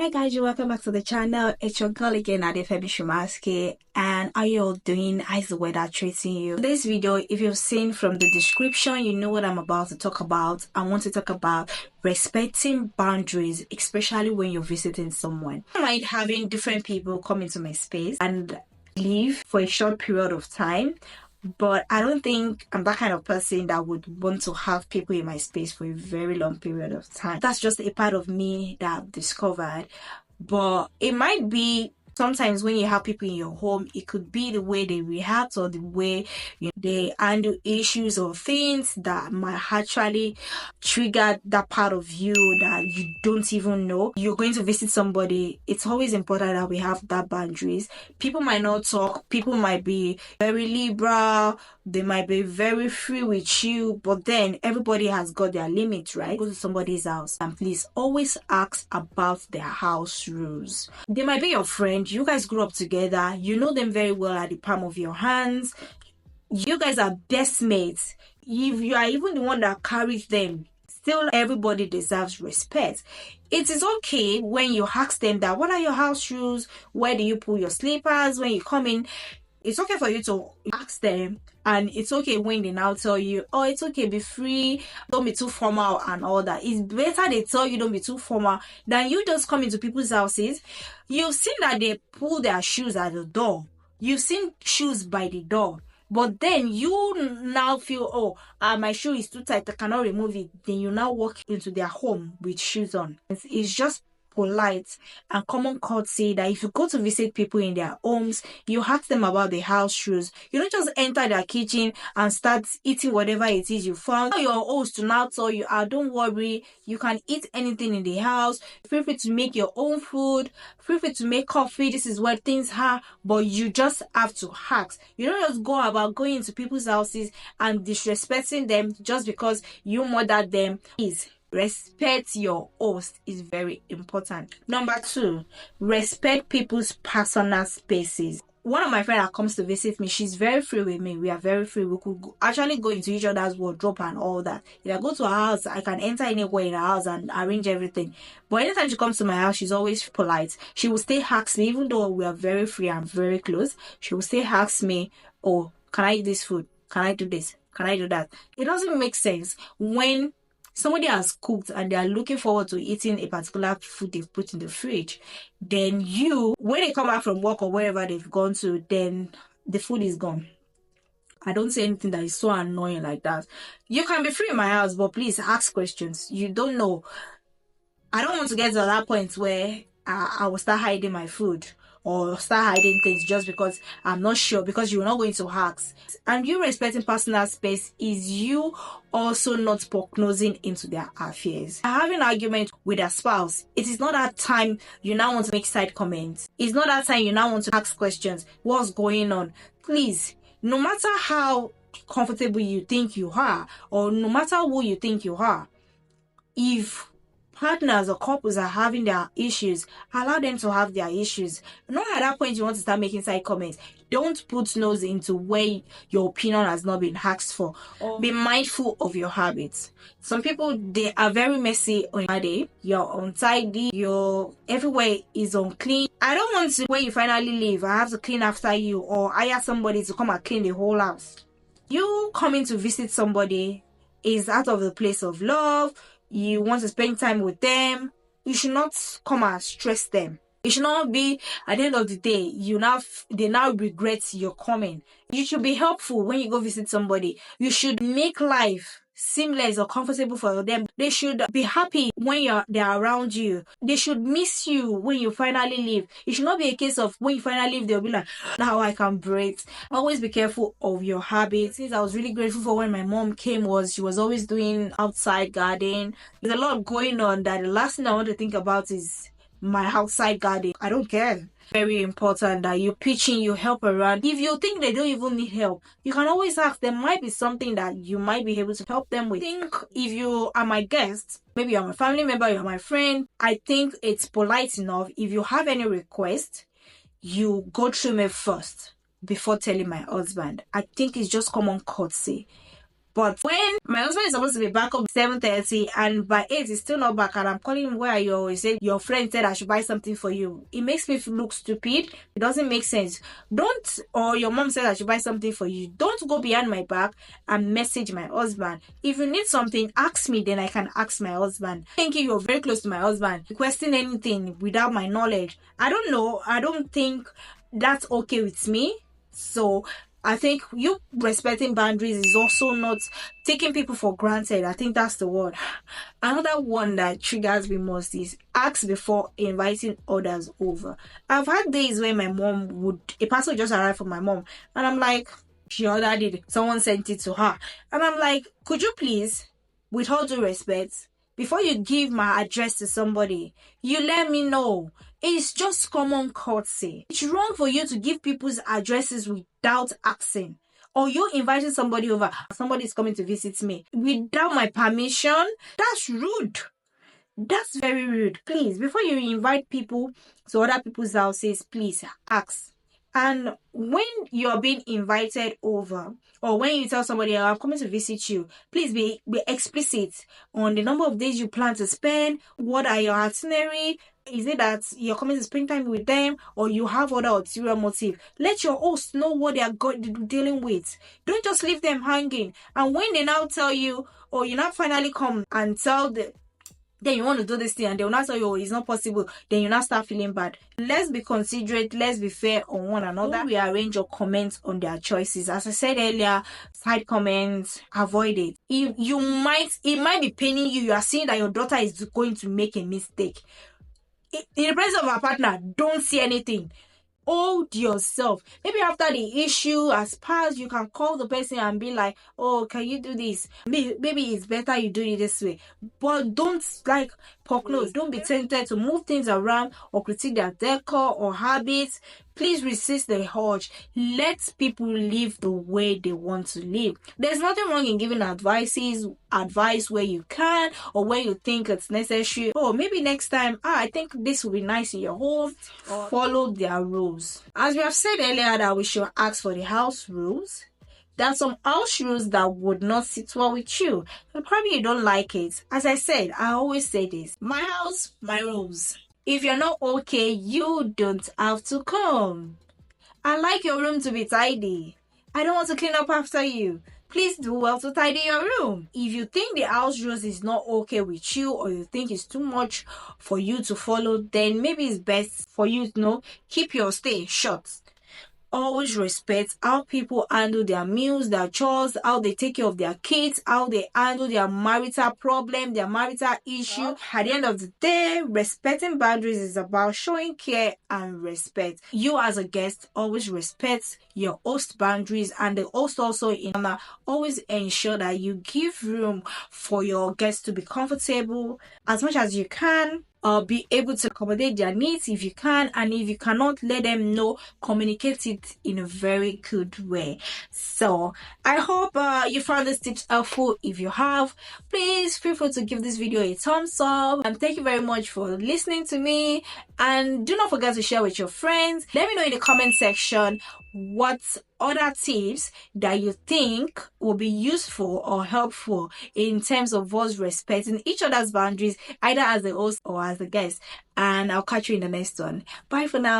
Hi guys, you're welcome back to the channel. It's your girl again, Adefemi Shumaske, and how you all doing? How's the weather treating you? In this video, if you've seen from the description, you know what I'm about to talk about. I want to talk about respecting boundaries, especially when you're visiting someone. I might having different people come into my space and leave for a short period of time. But I don't think I'm that kind of person that would want to have people in my space for a very long period of time. That's just a part of me that I've discovered. But it might be sometimes when you have people in your home, it could be the way they react or the way they handle issues or things that might actually trigger that part of you that you don't even know. You're going to visit somebody. It's always important that we have that boundaries. People might not talk. People might be very liberal. They might be very free with you, but then everybody has got their limits, right? Go to somebody's house and please always ask about their house rules. They might be your friend. You guys grew up together. You know them very well at the palm of your hands. You guys are best mates. If you are even the one that carries them, still everybody deserves respect. It is okay when you ask them that, what are your house rules? Where do you pull your slippers when you come in? It's okay for you to ask them, and it's okay when they now tell you, oh, it's okay, be free, don't be too formal and all that. It's better they tell you don't be too formal than you just come into people's houses. You've seen that they pull their shoes at the door. You've seen shoes by the door. But then you now feel, oh, my shoe is too tight, I cannot remove it. Then you now walk into their home with shoes on. It's just polite and common courtesy that if you go to visit people in their homes, you ask them about the house rules. You don't just enter their kitchen and start eating whatever it is you found. Your host to now tell you, don't worry, you can eat anything in the house. Feel free to make your own food. Feel free to make coffee. This is where things are, but you just have to ask. You don't just go about going into people's houses and disrespecting them just because you murdered them. Please, respect your host is very important. Number 2, respect people's personal spaces. One of my friends that comes to visit me, she's very free with me. We are very free. We could actually go into each other's wardrobe and all that. If I go to her house, I can enter anywhere in her house and arrange everything. But anytime she comes to my house, she's always polite. She will still ask me, even though we are very free and very close, she will still ask me, oh, can I eat this food? Can I do this? Can I do that? It doesn't make sense when somebody has cooked and they are looking forward to eating a particular food they've put in the fridge. Then when they come back from work or wherever they've gone to, then the food is gone. I don't say anything that is so annoying like that. You can be free in my house, but please ask questions. You don't know. I don't want to get to that point where I will start hiding my food or start hiding things just because I'm not sure, because you're not going to ask. And you respecting personal space is you also not poke-nosing into their affairs. Having an argument with a spouse, it is not that time you now want to make side comments. It's not that time you now want to ask questions. What's going on? Please, no matter how comfortable you think you are, or no matter who you think you are, if partners or couples are having their issues, allow them to have their issues. Not at that point you want to start making side comments. Don't put nose into where your opinion has not been asked for. Be mindful of your habits. Some people, they are very messy on your day. You're untidy. Everywhere is unclean. I don't want to, when you finally leave, I have to clean after you or hire somebody to come and clean the whole house. You coming to visit somebody is out of the place of love. You want to spend time with them. You should not come and stress them. It should not be at the end of the day, they now regret your coming. You should be helpful when you go visit somebody. You should make life seamless or comfortable for them. They should be happy when they're around you. They should miss you when you finally leave. It should not be a case of when you finally leave, they'll be like, now I can breathe. Always be careful of your habits. Things I was really grateful for when my mom came was she was always doing outside garden. There's a lot going on that the last thing I want to think about is my outside garden. I don't care. Very important that you pitch in, you help around. If you think they don't even need help, you can always ask. There might be something that you might be able to help them with. I think if you are my guest, maybe you're my family member, you're my friend, I think it's polite enough. If you have any request, you go through me first before telling my husband. I think it's just common courtesy. But when my husband is supposed to be back up 7:30 and by 8 he's still not back and I'm calling him, where are you? He said your friend said I should buy something for you. It makes me look stupid. It doesn't make sense. Don't, or your mom said I should buy something for you. Don't go behind my back and message my husband. If you need something, ask me, then I can ask my husband. Thinking you're very close to my husband, requesting anything without my knowledge. I don't know. I don't think that's okay with me. So I think you respecting boundaries is also not taking people for granted. I think that's the word. Another one that triggers me most is ask before inviting others over. I've had days where my mom a parcel just arrived from my mom, and I'm like, she ordered it. Someone sent it to her. And I'm like, could you please, with all due respect, before you give my address to somebody, you let me know. It's just common courtesy. It's wrong for you to give people's addresses without asking. Or you inviting somebody over, somebody's coming to visit me without my permission. That's rude. That's very rude. Please, before you invite people to other people's houses, please ask. And when you're being invited over, or when you tell somebody, I'm coming to visit you, please be explicit on the number of days you plan to spend. What are your itinerary? Is it that you're coming to spend time with them, or you have other ulterior motive? Let your host know what they are dealing with. Don't just leave them hanging. And when they now tell you, or you now finally come and tell them, then you want to do this thing and they will not tell you, oh, it's not possible, then you now start feeling bad. Let's be considerate, let's be fair on one another. Don't rearrange or comment on their choices. As I said earlier, side comments, avoid it. It might be paining you. You are seeing that your daughter is going to make a mistake. In the presence of her partner, don't see anything. Hold yourself. Maybe after the issue has passed, you can call the person and be like, oh, can you do this? Maybe it's better you do it this way. But don't poke nose. Don't be tempted to move things around or critique their decor or habits. Please resist the urge. Let people live the way they want to live. There's nothing wrong in giving advice where you can or where you think it's necessary. Oh, maybe next time, I think this will be nice in your home. Follow their rules. As we have said earlier that we should ask for the house rules, there are some house rules that would not sit well with you. And probably you don't like it. As I said, I always say this. My house, my rules. If you're not okay, you don't have to come. I like your room to be tidy. I don't want to clean up after you. Please do well to tidy your room. If you think the house rules is not okay with you, or you think it's too much for you to follow, then maybe it's best for you to keep your stay short. Always respect how people handle their meals, their chores, how they take care of their kids, how they handle their marital problem, their marital issue. At the end of the day, respecting boundaries is about showing care and respect. You as a guest always respect your host boundaries, and the host also always ensure that you give room for your guests to be comfortable as much as you can. Be able to accommodate their needs if you can, and if you cannot, let them know. Communicate it in a very good way. So I hope you found this tips helpful. If you have, please feel free to give this video a thumbs up, and thank you very much for listening to me. And do not forget to share with your friends. Let me know in the comment section what other tips that you think will be useful or helpful in terms of us respecting each other's boundaries, either as the host or as the guest. And I'll catch you in the next one. Bye for now.